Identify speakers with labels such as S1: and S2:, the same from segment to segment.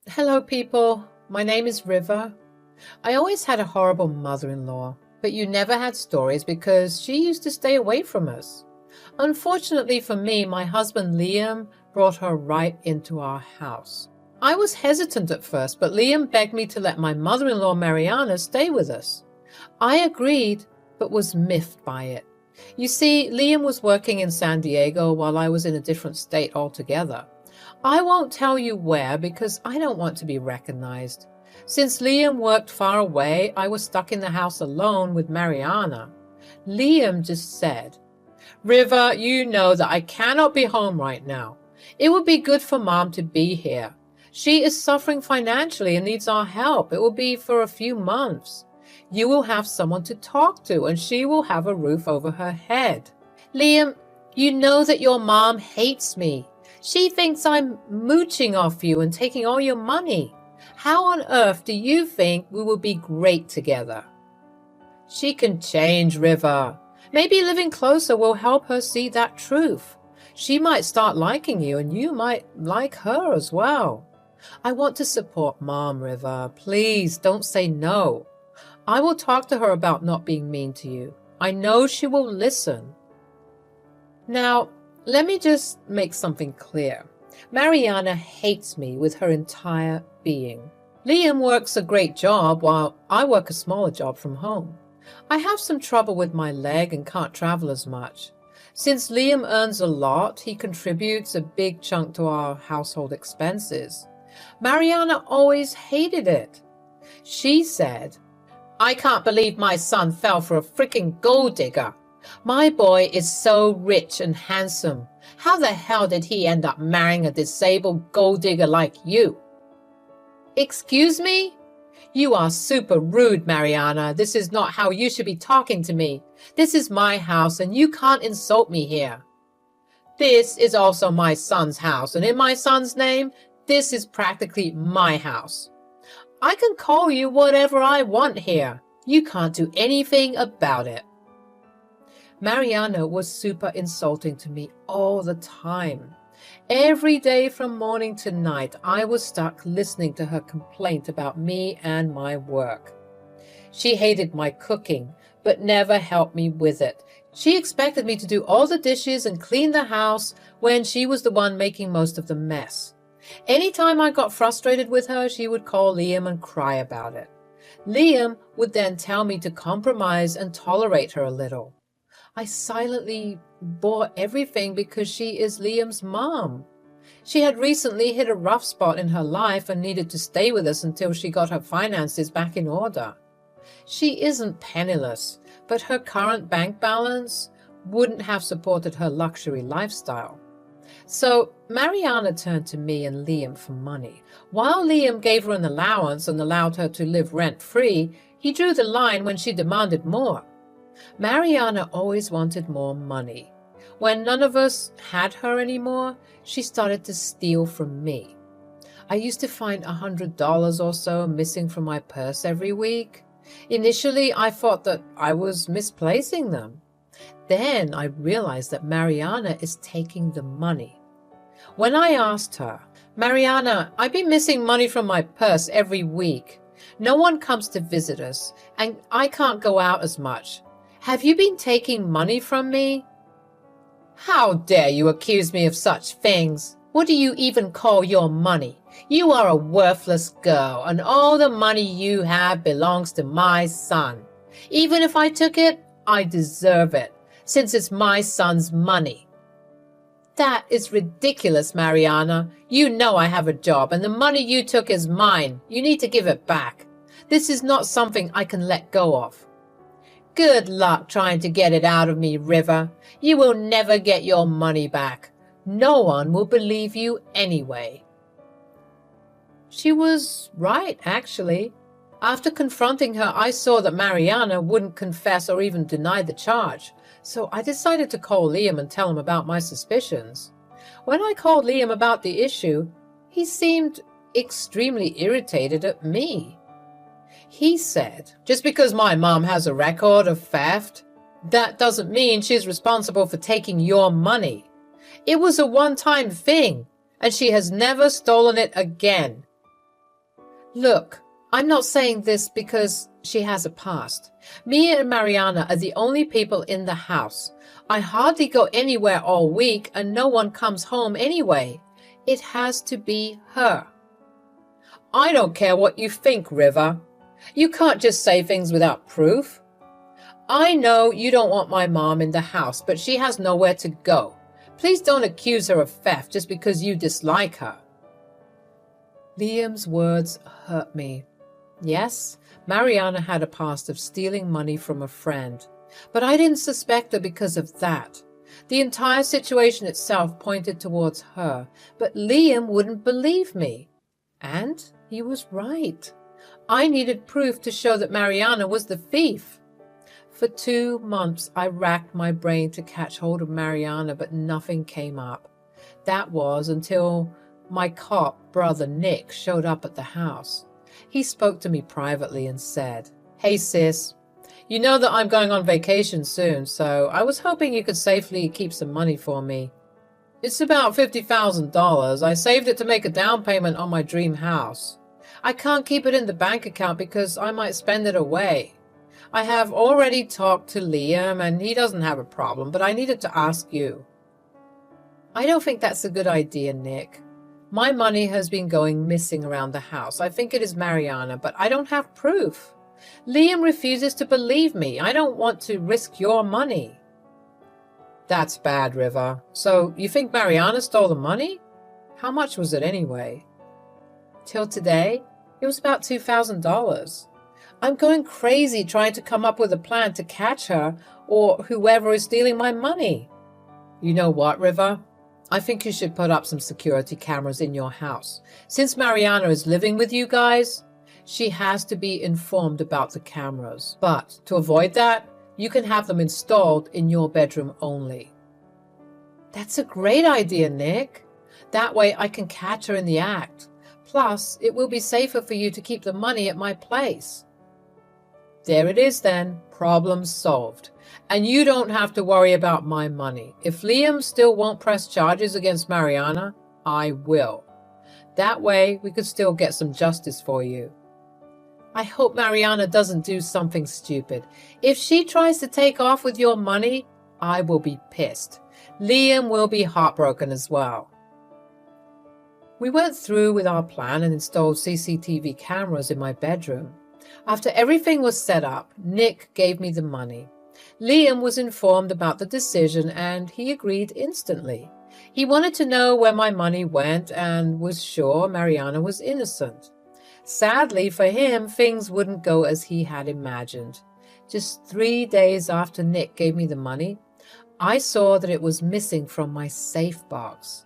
S1: Hello, people. My name is River. I always had a horrible mother-in-law, but you never had stories because she used to stay away from us. Unfortunately for me, my husband Liam brought her right into our house. I was hesitant at first, but Liam begged me to let my mother-in-law Mariana stay with us. I agreed, but was miffed by it. You see, Liam was working in San Diego while I was in a different state altogether. I won't tell you where because I don't want to be recognized. Since Liam worked far away, I was stuck in the house alone with Mariana. Liam just said, River, you know that I cannot be home right now. It would be good for Mom to be here. She is suffering financially and needs our help. It will be for a few months. You will have someone to talk to and she will have a roof over her head. Liam, you know that your mom hates me. She thinks I'm mooching off you and taking all your money. How on earth do you think we will be great together? She can change, River. Maybe living closer will help her see that truth. She might start liking you and you might like her as well. I want to support Mom, River. Please don't say no. I will talk to her about not being mean to you. I know she will listen. Now, let me just make something clear. Mariana hates me with her entire being. Liam works a great job while I work a smaller job from home. I have some trouble with my leg and can't travel as much. Since Liam earns a lot, he contributes a big chunk to our household expenses. Mariana always hated it. She said, I can't believe my son fell for a freaking gold digger. My boy is so rich and handsome. How the hell did he end up marrying a disabled gold digger like you? Excuse me? You are super rude, Mariana. This is not how you should be talking to me. This is my house and you can't insult me here. This is also my son's house, and in my son's name, this is practically my house. I can call you whatever I want here. You can't do anything about it. Mariana was super insulting to me all the time. Every day from morning to night, I was stuck listening to her complaint about me and my work. She hated my cooking, but never helped me with it. She expected me to do all the dishes and clean the house when she was the one making most of the mess. Anytime I got frustrated with her, she would call Liam and cry about it. Liam would then tell me to compromise and tolerate her a little. I silently bore everything because she is Liam's mom. She had recently hit a rough spot in her life and needed to stay with us until she got her finances back in order. She isn't penniless, but her current bank balance wouldn't have supported her luxury lifestyle. So Mariana turned to me and Liam for money. While Liam gave her an allowance and allowed her to live rent-free, he drew the line when she demanded more. Mariana always wanted more money. When none of us had her anymore, she started to steal from me. I used to find $100 or so missing from my purse every week. Initially, I thought that I was misplacing them. Then I realized that Mariana is taking the money. When I asked her, Mariana, I've been missing money from my purse every week. No one comes to visit us, and I can't go out as much. Have you been taking money from me? How dare you accuse me of such things? What do you even call your money? You are a worthless girl, and all the money you have belongs to my son. Even if I took it, I deserve it, since it's my son's money. That is ridiculous, Mariana. You know I have a job, and the money you took is mine. You need to give it back. This is not something I can let go of. Good luck trying to get it out of me, River. You will never get your money back. No one will believe you anyway. She was right, actually. After confronting her, I saw that Mariana wouldn't confess or even deny the charge, so I decided to call Liam and tell him about my suspicions. When I called Liam about the issue, he seemed extremely irritated at me. He said, just because my mom has a record of theft, that doesn't mean she's responsible for taking your money. It was a one-time thing, and she has never stolen it again. Look, I'm not saying this because she has a past. Me and Mariana are the only people in the house. I hardly go anywhere all week and no one comes home anyway. It has to be her. I don't care what you think, River. You can't just say things without proof. I know you don't want my mom in the house, but she has nowhere to go. Please don't accuse her of theft just because you dislike her. Liam's words hurt me. Yes, Mariana had a past of stealing money from a friend, but I didn't suspect her because of that. The entire situation itself pointed towards her, but Liam wouldn't believe me. And he was right. I needed proof to show that Mariana was the thief. For 2 months, I racked my brain to catch hold of Mariana, but nothing came up. That was until my cop brother Nick showed up at the house. He spoke to me privately and said, "Hey sis, you know that I'm going on vacation soon, so I was hoping you could safely keep some money for me. It's about $50,000. I saved it to make a down payment on my dream house. I can't keep it in the bank account because I might spend it away. I have already talked to Liam and he doesn't have a problem, but I needed to ask you." I don't think that's a good idea, Nick. My money has been going missing around the house. I think it is Mariana, but I don't have proof. Liam refuses to believe me. I don't want to risk your money. That's bad, River. So you think Mariana stole the money? How much was it anyway? Till today, it was about $2,000. I'm going crazy trying to come up with a plan to catch her or whoever is stealing my money. You know what, River? I think you should put up some security cameras in your house. Since Mariana is living with you guys, she has to be informed about the cameras. But to avoid that, you can have them installed in your bedroom only. That's a great idea, Nick. That way I can catch her in the act. Plus, it will be safer for you to keep the money at my place. There it is then, problem solved. And you don't have to worry about my money. If Liam still won't press charges against Mariana, I will. That way we could still get some justice for you. I hope Mariana doesn't do something stupid. If she tries to take off with your money, I will be pissed. Liam will be heartbroken as well. We went through with our plan and installed CCTV cameras in my bedroom. After everything was set up, Nick gave me the money. Liam was informed about the decision and he agreed instantly. He wanted to know where my money went and was sure Mariana was innocent. Sadly for him, things wouldn't go as he had imagined. Just 3 days after Nick gave me the money, I saw that it was missing from my safe box.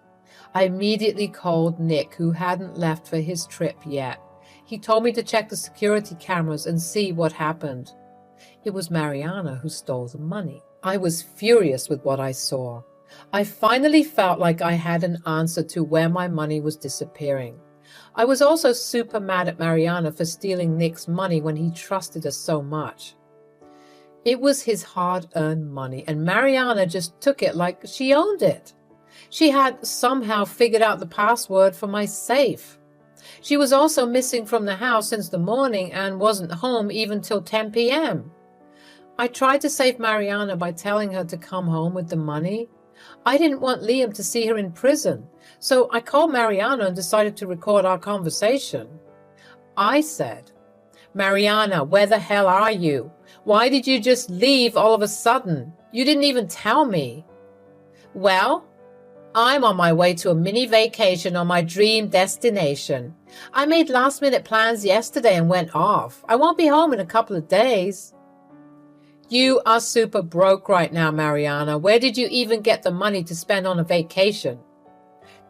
S1: I immediately called Nick, who hadn't left for his trip yet. He told me to check the security cameras and see what happened. It was Mariana who stole the money. I was furious with what I saw. I finally felt like I had an answer to where my money was disappearing. I was also super mad at Mariana for stealing Nick's money when he trusted us so much. It was his hard-earned money, and Mariana just took it like she owned it. She had somehow figured out the password for my safe. She was also missing from the house since the morning and wasn't home even till 10 p.m. I tried to save Mariana by telling her to come home with the money. I didn't want Liam to see her in prison, so I called Mariana and decided to record our conversation. I said, "Mariana, where the hell are you? Why did you just leave all of a sudden? You didn't even tell me." "Well, I'm on my way to a mini vacation on my dream destination. I made last-minute plans yesterday and went off. I won't be home in a couple of days." "You are super broke right now, Mariana. Where did you even get the money to spend on a vacation?"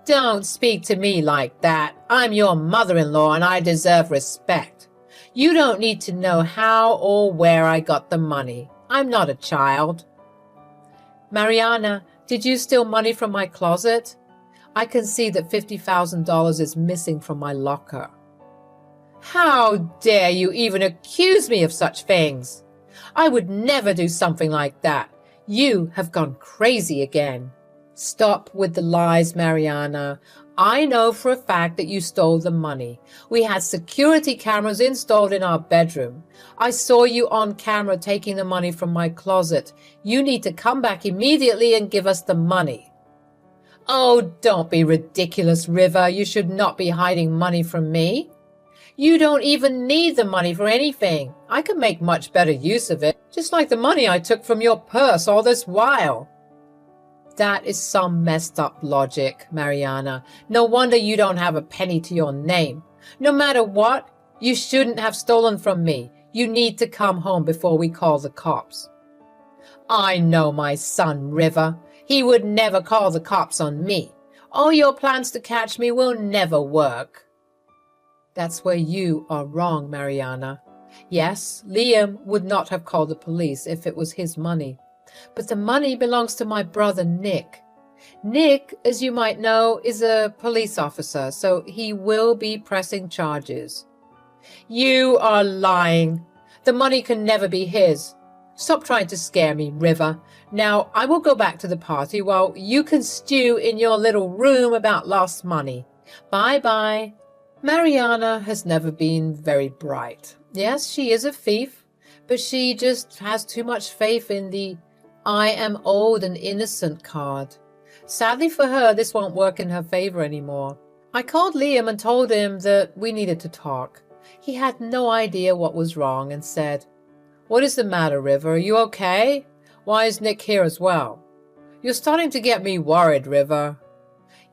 S1: "Don't speak to me like that. I'm your mother-in-law and I deserve respect. You don't need to know how or where I got the money. I'm not a child." "Mariana, did you steal money from my closet? I can see that $50,000 is missing from my locker." "How dare you even accuse me of such things? I would never do something like that. You have gone crazy again." "Stop with the lies, Mariana. I know for a fact that you stole the money. We had security cameras installed in our bedroom. I saw you on camera taking the money from my closet. You need to come back immediately and give us the money." "Oh, don't be ridiculous, River. You should not be hiding money from me. You don't even need the money for anything. I could make much better use of it, just like the money I took from your purse all this while." That is some messed up logic, Mariana. No wonder you don't have a penny to your name. No matter what, you shouldn't have stolen from me. You need to come home before we call the cops. I know my son, River. He would never call the cops on me. All your plans to catch me will never work. That's where you are wrong, Mariana. Yes, Liam would not have called the police if it was his money. But the money belongs to my brother, Nick. Nick, as you might know, is a police officer, so he will be pressing charges. You are lying. The money can never be his. Stop trying to scare me, River. Now, I will go back to the party while you can stew in your little room about lost money. Bye-bye. Mariana has never been very bright. Yes, she is a thief, but she just has too much faith in the "I am old and innocent" card. Sadly for her, this won't work in her favor anymore. I called Liam and told him that we needed to talk. He had no idea what was wrong and said, "What is the matter, River? Are you okay? Why is Nick here as well? You're starting to get me worried, River."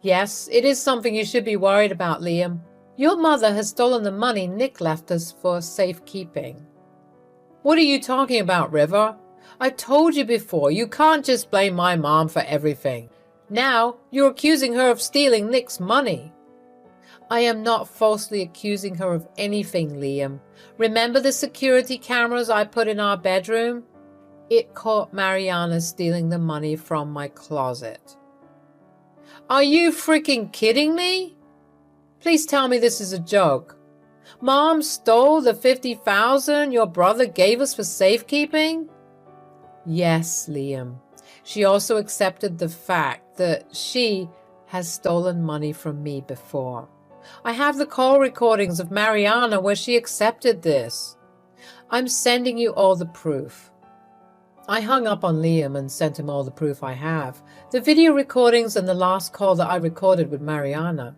S1: Yes, it is something you should be worried about, Liam. Your mother has stolen the money Nick left us for safekeeping. What are you talking about, River? I told you before, you can't just blame my mom for everything. Now you're accusing her of stealing Nick's money. I am not falsely accusing her of anything, Liam. Remember the security cameras I put in our bedroom? It caught Mariana stealing the money from my closet. Are you freaking kidding me? Please tell me this is a joke. Mom stole the $50,000 your brother gave us for safekeeping? Yes, Liam. She also accepted the fact that she has stolen money from me before. I have the call recordings of Mariana where she accepted this. I'm sending you all the proof. I hung up on Liam and sent him all the proof I have, the video recordings and the last call that I recorded with Mariana.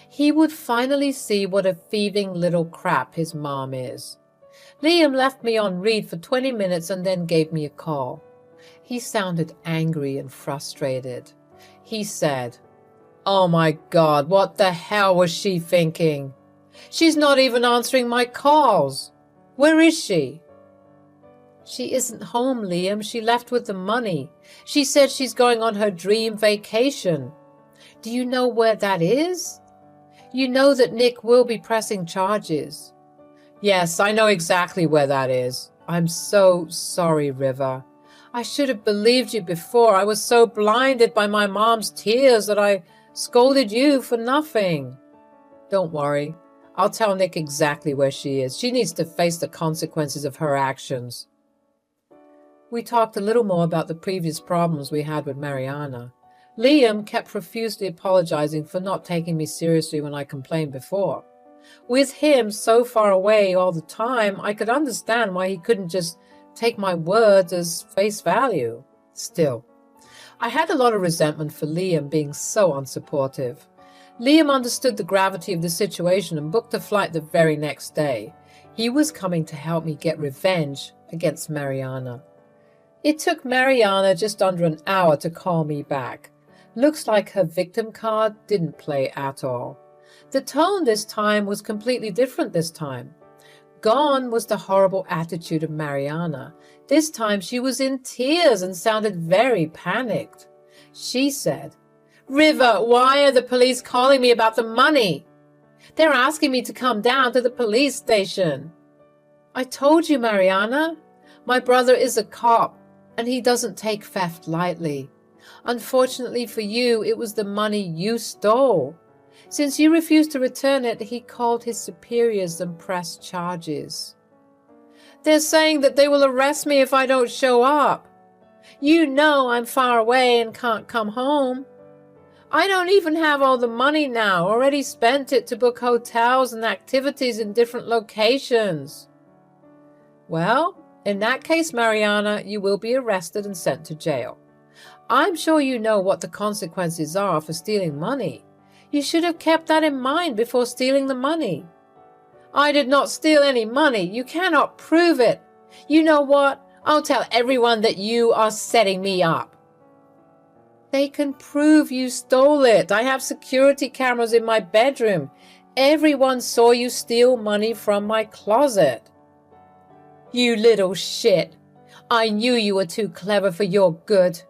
S1: He would finally see what a thieving little crap his mom is. Liam left me on read for 20 minutes and then gave me a call. He sounded angry and frustrated. He said, "Oh my God, what the hell was she thinking? She's not even answering my calls. Where is she?" "She isn't home, Liam. She left with the money. She said she's going on her dream vacation. Do you know where that is? You know that Nick will be pressing charges." "Yes, I know exactly where that is. I'm so sorry, River. I should have believed you before. I was so blinded by my mom's tears that I scolded you for nothing." "Don't worry. I'll tell Nick exactly where she is. She needs to face the consequences of her actions." We talked a little more about the previous problems we had with Mariana. Liam kept profusely apologizing for not taking me seriously when I complained before. With him so far away all the time, I could understand why he couldn't just take my words as face value. Still, I had a lot of resentment for Liam being so unsupportive. Liam understood the gravity of the situation and booked a flight the very next day. He was coming to help me get revenge against Mariana. It took Mariana just under an hour to call me back. Looks like her victim card didn't play at all. The tone this time was completely different this time. Gone was the horrible attitude of Mariana. This time she was in tears and sounded very panicked. She said, "River, why are the police calling me about the money? They're asking me to come down to the police station." "I told you, Mariana. My brother is a cop, and he doesn't take theft lightly. Unfortunately for you, it was the money you stole. Since you refused to return it, he called his superiors and pressed charges. They're saying that they will arrest me if I don't show up. You know I'm far away and can't come home. I don't even have all the money now, already spent it to book hotels and activities in different locations. Well, in that case, Mariana, you will be arrested and sent to jail. I'm sure you know what the consequences are for stealing money. You should have kept that in mind before stealing the money. I did not steal any money. You cannot prove it. You know what? I'll tell everyone that you are setting me up. They can prove you stole it. I have security cameras in my bedroom. Everyone saw you steal money from my closet. You little shit. I knew you were too clever for your good.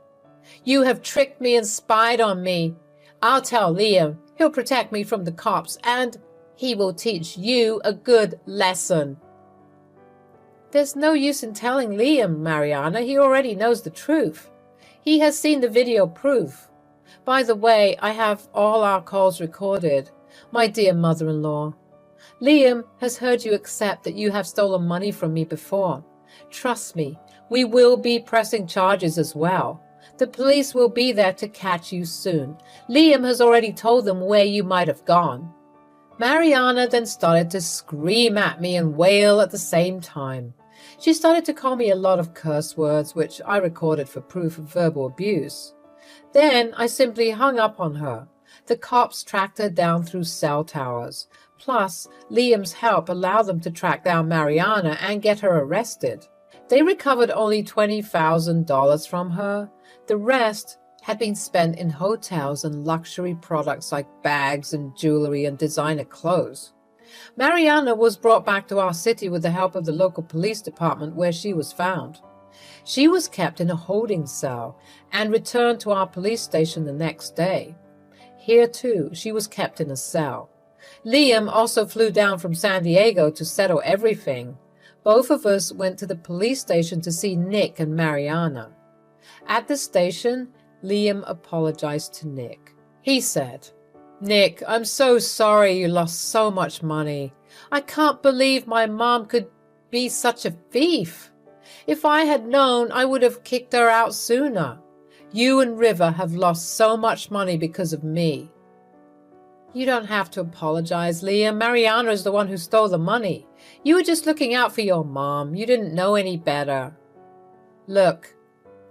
S1: You have tricked me and spied on me. I'll tell Liam. He'll protect me from the cops, and he will teach you a good lesson. There's no use in telling Liam, Mariana. He already knows the truth. He has seen the video proof. By the way, I have all our calls recorded, my dear mother-in-law. Liam has heard you accept that you have stolen money from me before. Trust me, we will be pressing charges as well. The police will be there to catch you soon. Liam has already told them where you might have gone. Mariana then started to scream at me and wail at the same time. She started to call me a lot of curse words, which I recorded for proof of verbal abuse. Then I simply hung up on her. The cops tracked her down through cell towers. Plus, Liam's help allowed them to track down Mariana and get her arrested. They recovered only $20,000 from her. The rest had been spent in hotels and luxury products like bags and jewelry and designer clothes. Mariana was brought back to our city with the help of the local police department where she was found. She was kept in a holding cell and returned to our police station the next day. Here too, she was kept in a cell. Liam also flew down from San Diego to settle everything. Both of us went to the police station to see Nick and Mariana. At the station, Liam apologized to Nick. He said, "Nick, I'm so sorry you lost so much money. I can't believe my mom could be such a thief. If I had known, I would have kicked her out sooner. You and River have lost so much money because of me." You don't have to apologize, Liam. Mariana is the one who stole the money. You were just looking out for your mom. You didn't know any better. Look,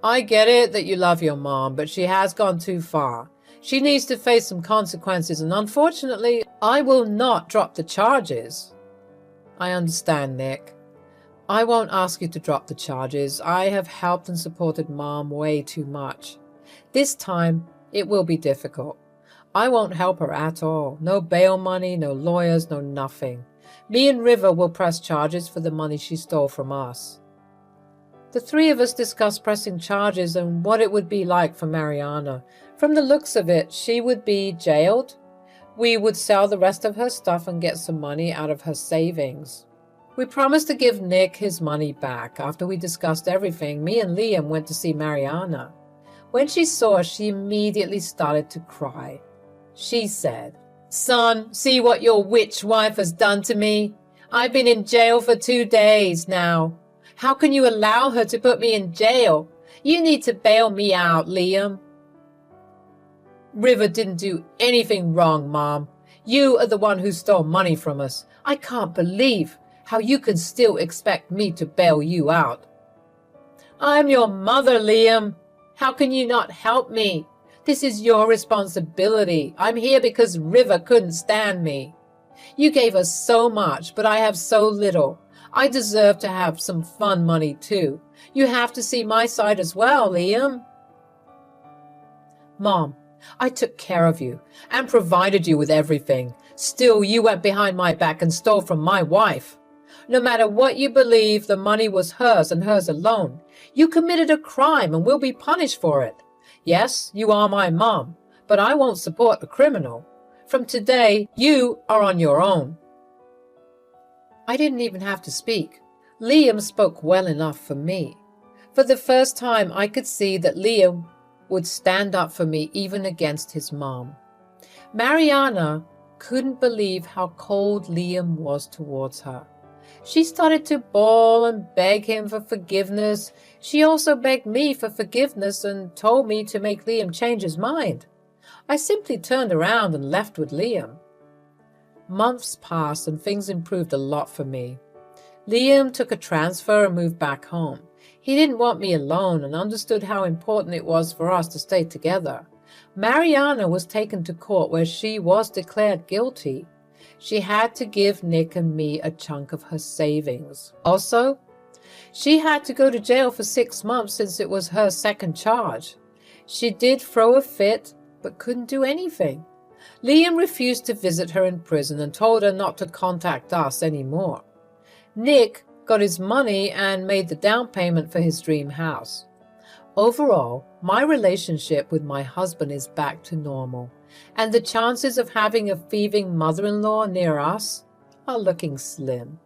S1: I get it that you love your mom, but she has gone too far. She needs to face some consequences, and unfortunately, I will not drop the charges. I understand, Nick. I won't ask you to drop the charges. I have helped and supported Mom way too much. This time, it will be difficult. I won't help her at all. No bail money, no lawyers, no nothing. Me and River will press charges for the money she stole from us. The three of us discussed pressing charges and what it would be like for Mariana. From the looks of it, she would be jailed. We would sell the rest of her stuff and get some money out of her savings. We promised to give Nick his money back. After we discussed everything, me and Liam went to see Mariana. When she saw us, she immediately started to cry. She said, "Son, see what your witch wife has done to me? I've been in jail for 2 days now. How can you allow her to put me in jail? You need to bail me out, Liam." "River didn't do anything wrong, Mom. You are the one who stole money from us. I can't believe how you can still expect me to bail you out." "I'm your mother, Liam. How can you not help me? This is your responsibility. I'm here because River couldn't stand me. You gave us so much, but I have so little. I deserve to have some fun money too. You have to see my side as well, Liam." "Mom, I took care of you and provided you with everything. Still, you went behind my back and stole from my wife. No matter what you believe, the money was hers and hers alone. You committed a crime and will be punished for it. Yes, you are my mom, but I won't support the criminal. From today, you are on your own." I didn't even have to speak. Liam spoke well enough for me. For the first time, I could see that Liam would stand up for me even against his mom. Mariana couldn't believe how cold Liam was towards her. She started to bawl and beg him for forgiveness. She also begged me for forgiveness and told me to make Liam change his mind. I simply turned around and left with Liam. Months passed and things improved a lot for me. Liam took a transfer and moved back home. He didn't want me alone and understood how important it was for us to stay together. Mariana was taken to court where she was declared guilty. She had to give Nick and me a chunk of her savings. Also, she had to go to jail for 6 months since it was her second charge. She did throw a fit, but couldn't do anything. Liam refused to visit her in prison and told her not to contact us anymore. Nick got his money and made the down payment for his dream house. Overall, my relationship with my husband is back to normal, and the chances of having a thieving mother-in-law near us are looking slim.